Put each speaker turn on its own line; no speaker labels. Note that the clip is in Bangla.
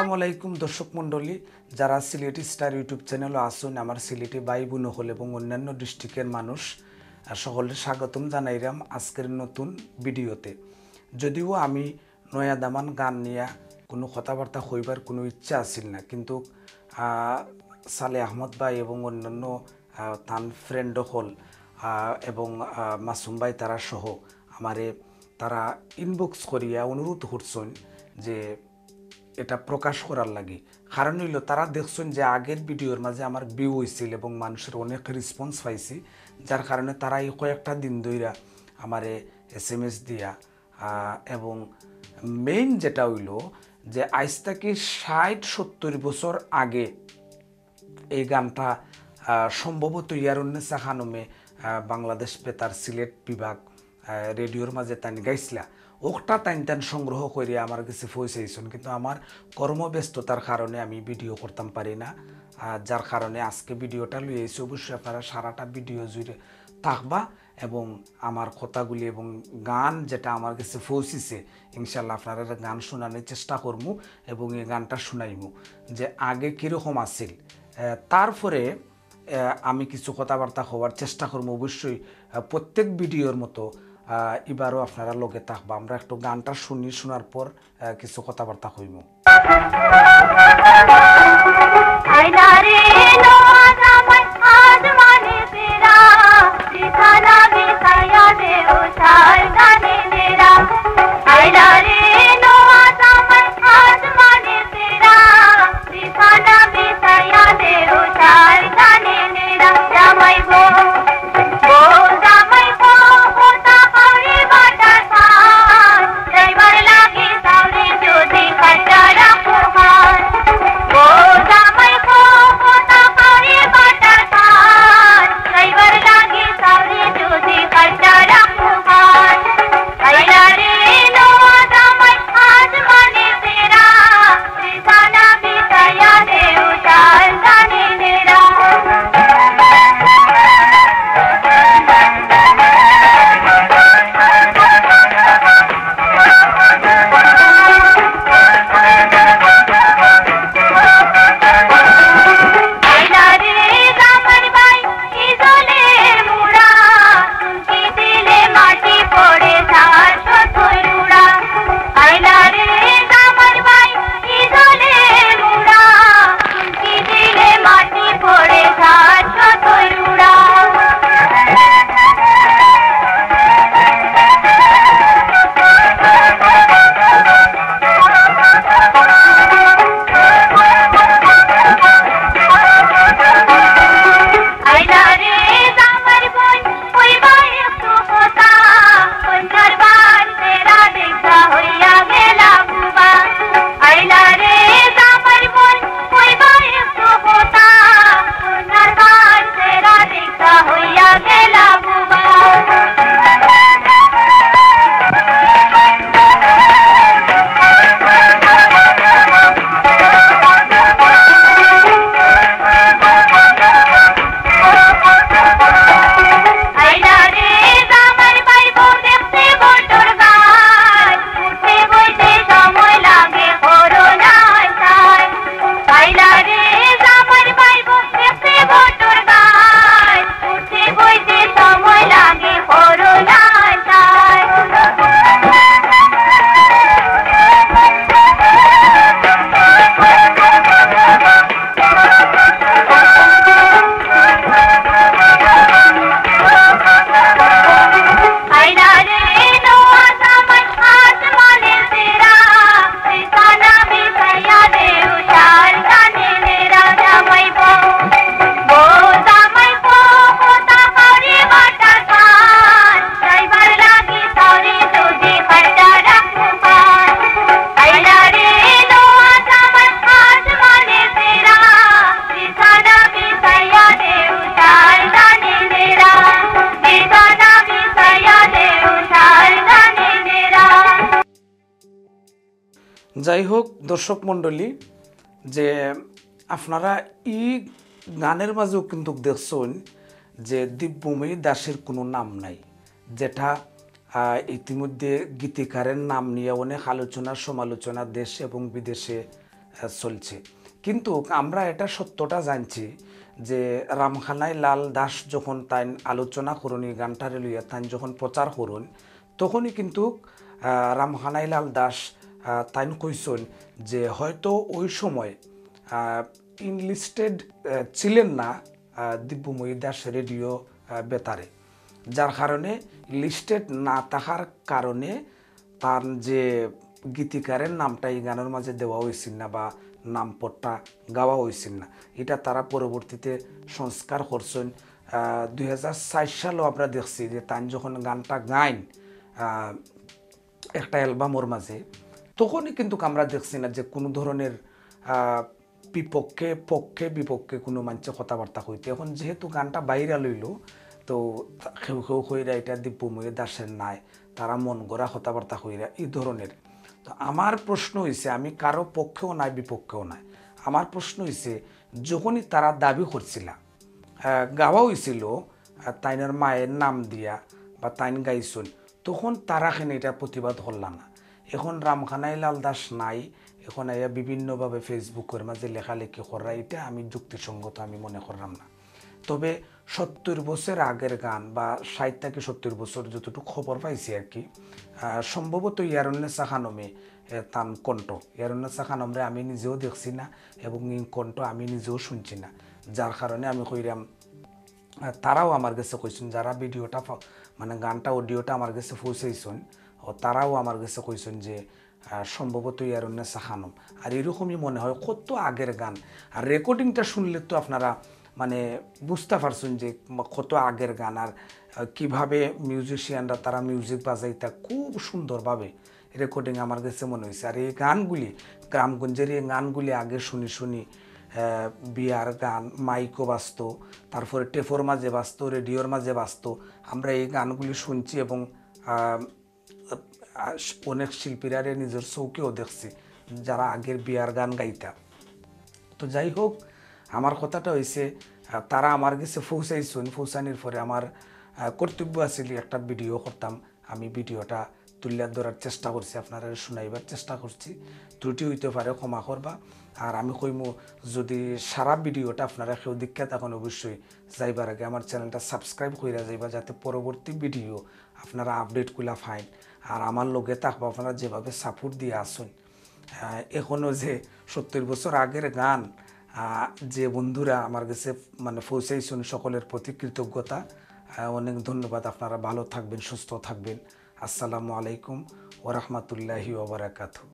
আসসালামু আলাইকুম দর্শক মণ্ডলী, যারা সিলেটি স্টার ইউটিউব চ্যানেলে আসুন, আমার সিলেটি ভাই বোন হল এবং অন্যান্য ডিস্ট্রিক্টের মানুষ সকলের স্বাগতম জানাইলাম আজকের নতুন ভিডিওতে। যদিও আমি নয়া দামান গান নিয়ে কোনো কথাবার্তা হইবার কোনো ইচ্ছা আসিল না, কিন্তু সালে আহমদ ভাই এবং অন্যান্য তান ফ্রেন্ড হল এবং মাসুম ভাই তারা সহ আমারে তারা ইনবক্স করিয়া অনুরোধ করছেন যে এটা প্রকাশ করার লাগে। কারণ হইল তারা দেখছেন যে আগের ভিডিওর মাঝে আমার ভিউ হয়েছিল এবং মানুষের অনেক রেসপন্স পাইছি, যার কারণে তারা এই কয়েকটা দিন ধইরা আমারে SMS দিয়া এবং মেইন যেটা হইল যে আজ থেকে 60-70 বছর আগে এই গানটা সম্ভবত ইয়ারুন্নেসা খানমে বাংলাদেশ বেতার সিলেট বিভাগ রেডিওর মাঝে তানি গাইছিলা, ওটা টাইন সংগ্রহ করে আমার কাছে পৌঁছাইছেন, কিন্তু আমার কর্মব্যস্ততার কারণে আমি ভিডিও করতাম পারি না, যার কারণে আজকে ভিডিওটা লই আইছি। অবশ্যই আপনারা সারাটা ভিডিও জুড়ে থাকবা এবং আমার কথাগুলি এবং গান যেটা আমার কাছে পৌঁছিছে ইনশাল্লাহ আপনারা গান শোনানোর চেষ্টা করবো এবং এই গানটা শোনাইমু যে আগে কীরকম আছিল। তারপরে আমি কিছু কথাবার্তা হওয়ার চেষ্টা করবো। অবশ্যই প্রত্যেক ভিডিওর মতো এবারও আপনারা লগে থাকবা। আমরা একটু গানটা শোনার পর কিছু কথাবার্তা হইব। যাই হোক দর্শক মণ্ডলী, যে আপনারা এই গানের মাঝেও কিন্তু দেখছেন যে দিব্যময়ী দাসের কোনো নাম নাই, যেটা ইতিমধ্যে গীতিকারের নাম নিয়ে অনেক আলোচনা সমালোচনা দেশ এবং বিদেশে চলছে। কিন্তু আমরা এটা সত্যটা জানছি যে রামখানাই লাল দাস যখন তাই আলোচনা করুন এই গানটারে লইয়া তাই যখন প্রচার করুন তখনই কিন্তু রামখানাই লাল দাস তাই কইসন যে হয়তো ওই সময় ইনলিস্টেড ছিলেন না দিব্যময়ী দাস রেডিও বেতারে, যার কারণে লিস্টেড না থাকার কারণে তার যে গীতিকারের নামটা এই গানের মাঝে দেওয়া হয়েছিল না বা নামপটটা গাওয়া হয়েছিল না। এটা তারা পরবর্তীতে সংস্কার করছেন। 2004 সালেও আমরা দেখছি যে তান যখন গানটা গাইন একটা অ্যালবামোর মাঝে, তখনই কিন্তু আমরা দেখছি না যে কোনো ধরনের পক্ষে বিপক্ষে কোনো মানুষের কথাবার্তা হইতে। এখন যেহেতু গানটা বাইরা লইল তো কেউ হইরা এটা দিব্যময়ী দাসের নাই, তারা মন গড়া কথাবার্তা হইরা এই ধরনের। তো আমার প্রশ্ন হয়েছে, আমি কারো পক্ষেও নাই বিপক্ষেও নাই, আমার প্রশ্ন হয়েছে যখনই তারা দাবি করছিল গাওয়া হয়েছিল তাইনের মায়ের নাম দিয়া বা তাইন গাইছুন, তখন তারা এখানে এটা প্রতিবাদ করলাম না। এখন রামখানাই লাল দাস নাই, এখন আইয়া বিভিন্নভাবে ফেসবুকের মাঝে লেখালেখি করা, এটা আমি যুক্তিসঙ্গত আমি মনে করলাম না। তবে 70 বছর আগের গান বা 60 থেকে 70 বছর যতটুকু খবর পাইছি আর কি, সম্ভবত ইয়ারুন্নেসা খানমে তান কণ্ঠ, ইয়ারুন্নেসা খানমরে আমি নিজেও দেখছি না এবং এই কণ্ঠ আমি নিজেও শুনছি না, যার কারণে আমি কইরাম তারাও আমার কাছে কইছেন, যারা ভিডিওটা মানে গানটা অডিওটা আমার কাছে পৌঁছাইছেন ও তারাও আমার কাছে কইছেন যে সম্ভবত ইয়ারুন্নেসা খানম। আর এরকমই মনে হয় কত আগের গান, আর রেকর্ডিংটা শুনলে তো আপনারা মানে বুঝতে পারছেন যে কত আগের গান, আর কীভাবে মিউজিশিয়ানরা তারা মিউজিক বাজাইতা খুব সুন্দরভাবে রেকর্ডিং আমার কাছে মনে হয়েছে। আর এই গানগুলি গ্রামগঞ্জের এই গানগুলি আগে শুনি বিয়ার গান মাইকও বাজত, তারপরে টেপোর মাঝে বাজত, রেডিওর মাঝে বাজত, আমরা এই গানগুলি শুনছি এবং অনেক শিল্পীরা নিজের চৌকেও দেখছি যারা আগের বিয়ার গান গাইতা। তো যাই হোক, আমার কথাটা হয়েছে তারা আমার কাছে পৌঁছানির পরে আমার কর্তব্য আছিল একটা ভিডিও করতাম, আমি ভিডিওটা তুলে ধরার চেষ্টা করছি, আপনারা শুনাইবার চেষ্টা করছি, ত্রুটি হইতে পারে ক্ষমা করবা। আর আমি কইমু যদি সারা ভিডিওটা আপনারা কেউ দীক্ষা তখন অবশ্যই যাইবার আগে আমার চ্যানেলটা সাবস্ক্রাইব করে যাইবা, যাতে পরবর্তী ভিডিও আপনারা আপডেটগুলা পাইন। আর আমার লগে থাকবা, আপনারা যেভাবে সাপোর্ট দিয়ে আসুন। এখনও যে 70 বছর আগের গান যে বন্ধুরা আমার কাছে মানে পৌঁছাইছেন, সকলের প্রতি কৃতজ্ঞতা, অনেক ধন্যবাদ। আপনারা ভালো থাকবেন, সুস্থ থাকবেন। আসসালামু আলাইকুম ওয়া রাহমাতুল্লাহি ওয়া বারাকাতুহু।